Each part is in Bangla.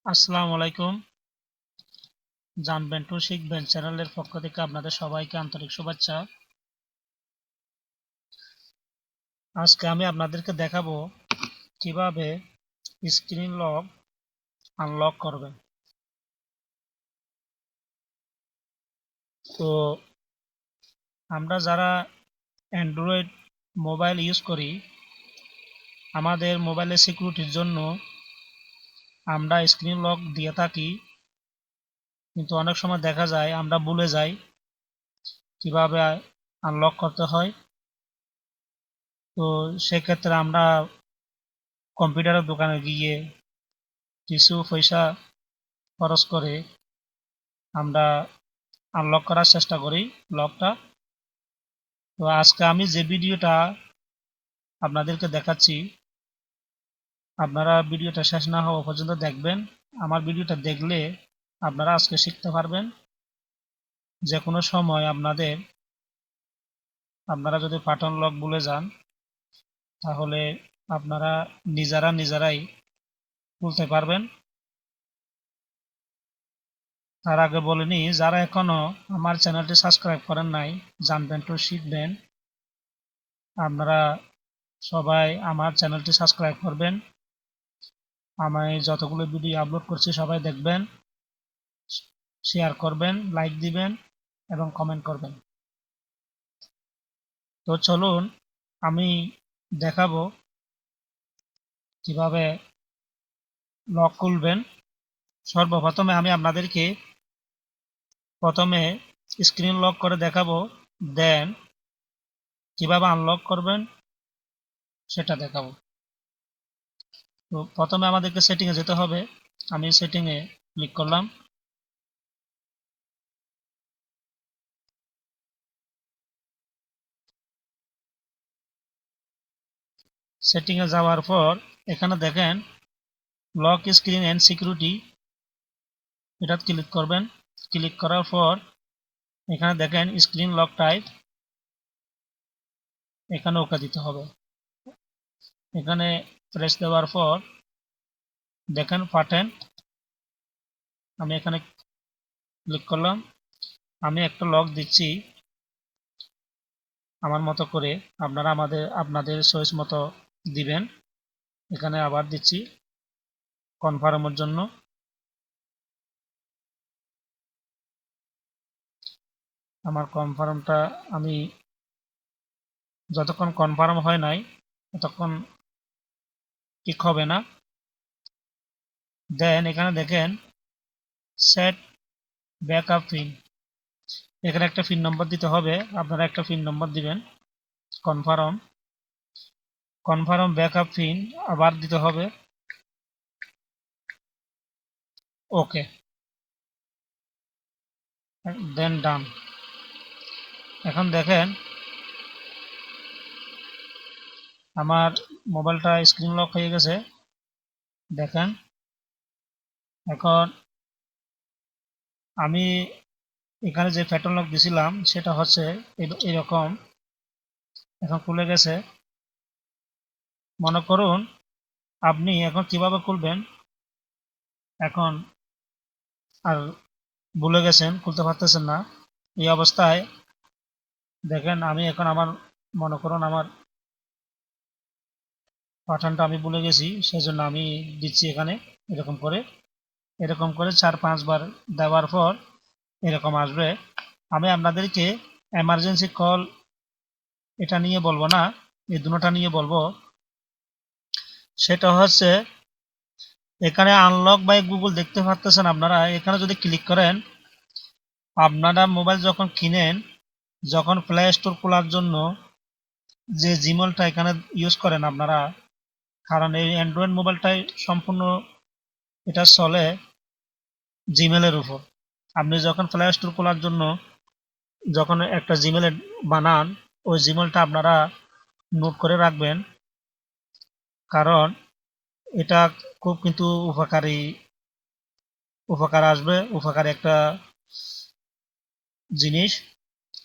আসসালামু আলাইকুম। জানবেন টু শিখবেন চ্যানেলের পক্ষ থেকে আপনাদের সবাইকে আন্তরিক শুভেচ্ছা। আজকে আমি আপনাদেরকে দেখাবো কিভাবে স্ক্রিন লক আনলক করবেন। তো আমরা যারা অ্যান্ড্রয়েড মোবাইল ইউজ করি, আমাদের মোবাইলের সিকিউরিটির জন্য আমরা স্ক্রিন লক দিয়ে থাকি, কিন্তু অনেক সময় দেখা যায় আমরা ভুলে যাই কিভাবে আনলক করতে হয়। তো সেক্ষেত্রে আমরা কম্পিউটারের দোকানে গিয়ে কিছু পয়সা খরচ করে আমরা আনলক করার চেষ্টা করি লকটা। তো আজকে আমি যে ভিডিওটা আপনাদেরকে দেখাচ্ছি, আপনারা ভিডিওটা শেষ না হওয়া পর্যন্ত দেখবেন। আমার ভিডিওটা দেখলে আপনারা আজকে শিখতে পারবেন। যে কোনো সময় আপনারা যদি পার্টন লক ভুলে যান, তাহলে আপনারা নিজেরাই খুলতে পারবেন। তার আগে বলে নিই, যারা এখনো আমার চ্যানেলটি সাবস্ক্রাইব করেন নাই, জানবেন টু শিখবেন, আপনারা সবাই আমার চ্যানেলটি সাবস্ক্রাইব করবেন। আমি যতগুলো ভিডিও আপলোড করছি সবাই দেখবেন, শেয়ার করবেন, লাইক দিবেন এবং কমেন্ট করবেন। তো চলুন আমি দেখাবো কিভাবে লক খুলবেন। সর্বপ্রথমে আমি আপনাদেরকে প্রথমে স্ক্রিন লক করে দেখাবো, দেন কিভাবে আনলক করবেন সেটা দেখাবো। তো প্রথমে আমাদেরকে সেটিংয়ে যেতে হবে। আমি সেটিংয়ে ক্লিক করলাম। সেটিংয়ে যাওয়ার পর এখানে দেখেন লক স্ক্রিন অ্যান্ড সিকিউরিটি, এটা ক্লিক করবেন। ক্লিক করার পর এখানে দেখেন স্ক্রিন লক টাইপ, এখানে ওকে দিতে হবে। এখানে প্রেস দেওয়ার পর দেখেন পার্টেন, আমি এখানে ক্লিক করলাম। আমি একটা লক দিচ্ছি আমার মতো করে, আপনারা আপনাদের চয়েস মতো দিবেন। এখানে আবার দিচ্ছি কনফার্মের জন্য। আমার কনফার্মটা আমি যতক্ষণ কনফার্ম হয় নাই ততক্ষণ ঠিক হবে না। দেন এখানে দেখেন সেট ব্যাকআপ পিন, এখানে একটা পিন নম্বর দিতে হবে, আপনারা একটা পিন নম্বর দিবেন। কনফার্ম ব্যাকআপ পিন আবার দিতে হবে। ওকে, দেন ডান। এখন দেখেন আমার মোবাইলটা স্ক্রিন লক হয়ে গেছে। দেখেন এখন আমি এখানে যে প্যাটার্ন লক দিছিলাম সেটা হচ্ছে এরকম। এখন খুলে গেছে। মনে করুন আপনি এখন কিভাবে খুলবেন, এখন আর ভুলে গেছেন, খুলতে পারতেছেন না। এই অবস্থায় দেখেন আমি এখন মনে করুন আমার পাঠানটা আমি ভুলে গেছি, সেজন্য আমি দিচ্ছি এখানে এরকম করে 4-5 বার দেওয়ার পর এরকম আসবে। আমি আপনাদেরকে এমার্জেন্সি কল এটা নিয়ে বলবো না, এই দুটোটা নিয়ে বলবো। সেটা হচ্ছে এখানে আনলক বাই গুগল দেখতে পাচ্ছেন আপনারা, এখানে যদি ক্লিক করেন, আপনারা মোবাইল যখন কিনেন, যখন প্লে স্টোর খোলার জন্য যে জিমেলটা এখানে ইউজ করেন আপনারা, কারণ এই অ্যান্ড্রয়েড মোবাইলটাই সম্পূর্ণ এটা চলে জিমেলের উপর। আপনি যখন প্লে স্টোর খোলার জন্য যখন একটা জিমেল বানান, ওই জিমেলটা আপনারা নোট করে রাখবেন, কারণ এটা খুব কিন্তু উপকারী একটা জিনিস।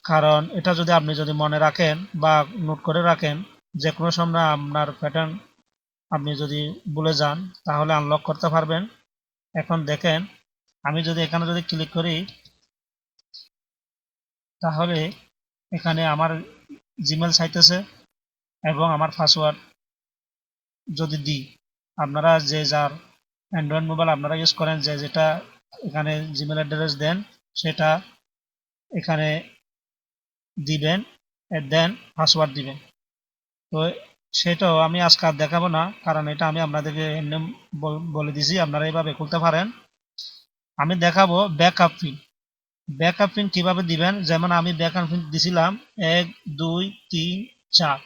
কারণ এটা যদি আপনি মনে রাখেন বা নোট করে রাখেন, যে কোনো সময় আপনার প্যাটার্ন আপনি যদি ভুলে যান তাহলে আনলক করতে পারবেন। এখন দেখেন আমি যদি এখানে যদি ক্লিক করি তাহলে এখানে আমার জিমেল চাইতেছে এবং আমার পাসওয়ার্ড যদি দিই, আপনারা যে যার অ্যান্ড্রয়েড মোবাইল আপনারা ইউজ করেন যে যেটা এখানে জিমেল অ্যাড্রেস দেন সেটা এখানে দিবেন, দেন পাসওয়ার্ড দিবেন। তো সেটাও আমি আজকে আর দেখাবো না, কারণ এটা আমি আপনাদেরকে এমনি বলে দিছি, আপনারা এইভাবে খুলতে পারেন। আমি দেখাবো ব্যাকআপ পিন। ব্যাকআপ পিন কিভাবে দিবেন, যেমন আমি ব্যাকআপ পিন দিছিলাম 1 2 3 4,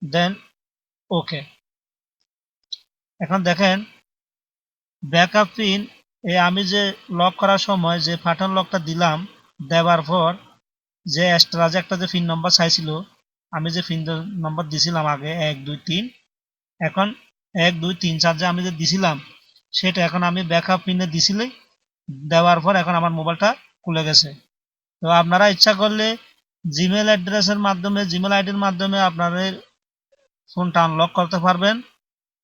দেন ওকে। এখন দেখেন ব্যাকআপ পিন আমি যে লক করার সময় যে প্যাটার্ন লকটা দিলাম, দেওয়ার পর যে এক্সট্রা যে একটা যে পিন নম্বর চাইছিল, আমি যে পিন নম্বর দিছিলাম আগে 1 2 3, এখন 1 2 3 4 যে আমি যে দিছিলাম সেটা এখন আমি ব্যাকআপ পিনে দিছিলে, দেওয়ার পর এখন আমার মোবাইলটা খুলে গেছে। তো আপনারা ইচ্ছা করলে জিমেল অ্যাড্রেসের মাধ্যমে, জিমেল আইডির মাধ্যমে আপনাদের ফোনটা আনলক করতে পারবেন,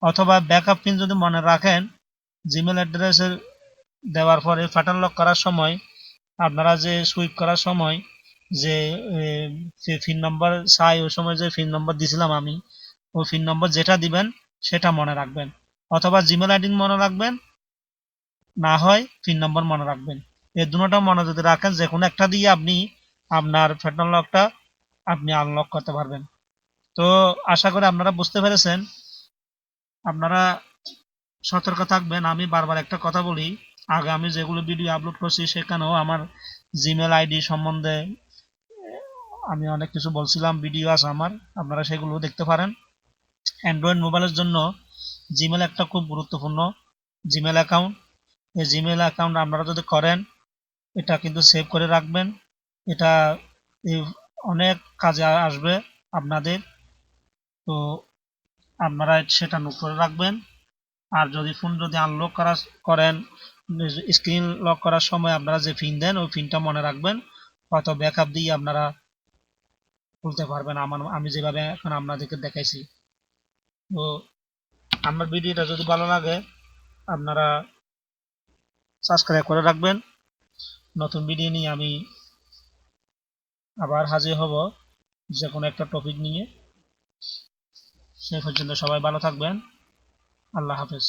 অথবা ব্যাকআপ পিন যদি মনে রাখেন জিমেল অ্যাড্রেসের দেওয়ার পরে প্যাটার্ন লক করার সময় আপনারা যে সুইপ করার সময় যে পিন নম্বর চাই, ওই সময় যে পিন নম্বর দিছিলাম আমি, ওই পিন নম্বর যেটা দিবেন সেটা মনে রাখবেন, অথবা জিমেল আইডি মনে রাখবেন, না হয় পিন নম্বর মনে রাখবেন। এই দুটোটা মনে যদি রাখেন যে কোনো একটা দিয়ে আপনি আপনার প্যাটার্ন লকটা আপনি আনলক করতে পারবেন। তো আশা করি আপনারা বুঝতে পেরেছেন। আপনারা সতর্ক থাকবেন। আমি বারবার একটা কথা বলি, আগে আমি যেগুলো ভিডিও আপলোড করছি সেখানেও আমার জিমেল আইডি সম্বন্ধে আমি অনেক কিছু বলছিলাম, ভিডিও আছে আমার, আপনারা সেগুলো দেখতে পারেন। অ্যান্ড্রয়েড মোবাইলের জন্য জিমেল একটা খুব গুরুত্বপূর্ণ জিমেল অ্যাকাউন্ট। এই জিমেল অ্যাকাউন্ট আপনারা যদি করেন এটা কিন্তু সেভ করে রাখবেন, এটা অনেক কাজে আসবে আপনাদের। তো আপনারা সেটা নোট করে রাখবেন। আর যদি ফোন যদি আনলক করেন, স্ক্রিন লক করার সময় আপনারা যে পিন দেন ওই পিনটা মনে রাখবেন, হয়তো ব্যাকআপ দিয়ে আপনারা খুলতে পারবেন আমি যেভাবে এখন আপনাদেরকে দেখাইছি। তো আমার ভিডিওটা যদি ভালো লাগে আপনারা সাবস্ক্রাইব করে রাখবেন। নতুন ভিডিও নিয়ে আমি আবার হাজির হব যে কোনো একটা টপিক নিয়ে। সে পর্যন্ত সবাই ভালো থাকবেন। আল্লাহ হাফেজ।